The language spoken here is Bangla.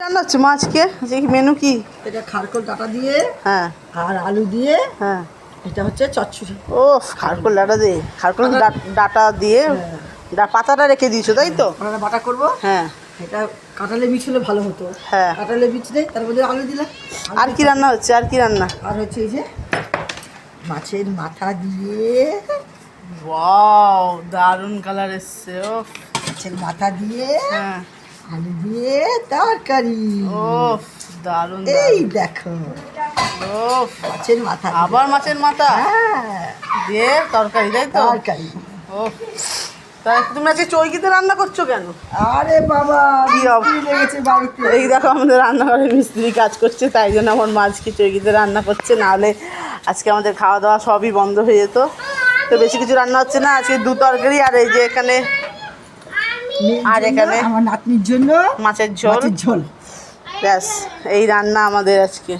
রান্না হচ্ছে মা আজকে? আজকে মেনু কি? এটা খারকোল ডাটা দিয়ে হ্যাঁ আর আলু দিয়ে। হ্যাঁ এটা হচ্ছে চচ্চড়ি। ও খারকোল ডাটা দিয়ে, খারকোল ডাটা দিয়ে পাতাটা রেখে দিয়েছো তাই তো? আমরা বাটা করবো। হ্যাঁ এটা কাঁঠালে বীজ হলে ভালো হতো। হ্যাঁ কাঁঠালে বীজ নেই, তার মধ্যে আলু দিলাম। আর কি রান্না হচ্ছে? আর কি রান্না? আর হচ্ছে এই যে মাছের মাথা দিয়ে। ওয়াও দারুণ কালার এসছে। ও মাছের মাথা দিয়ে হ্যাঁ আলু দিয়ে তরকারি। ও দারুণ এই দেখো ও মাছের মাথা দিয়ে। আবার মাছের মাথা হ্যাঁ দিয়ে তরকারি তাই তো? তরকারি। ও তাই তুমি আজকে চৈকিতে রান্না করছো কেন? আরে বাবা কি মিস্ত্রি লেগেছে বাড়িতে। এই দেখো আমাদের রান্নাঘরে মিস্ত্রি কাজ করছে, তাই জন্য আমার মা আজকে চৈকিতে রান্না করছে, নাহলে আজকে আমাদের খাওয়া দাওয়া সবই বন্ধ হয়ে যেত। তো বেশি কিছু রান্না হচ্ছে না আজকে, দু তরকারি আর এই যে এখানে আর এখানে আমার নাতনির জন্য মাছের ঝোল। ঝোল। ব্যাস এই রান্না আমাদের আজকে।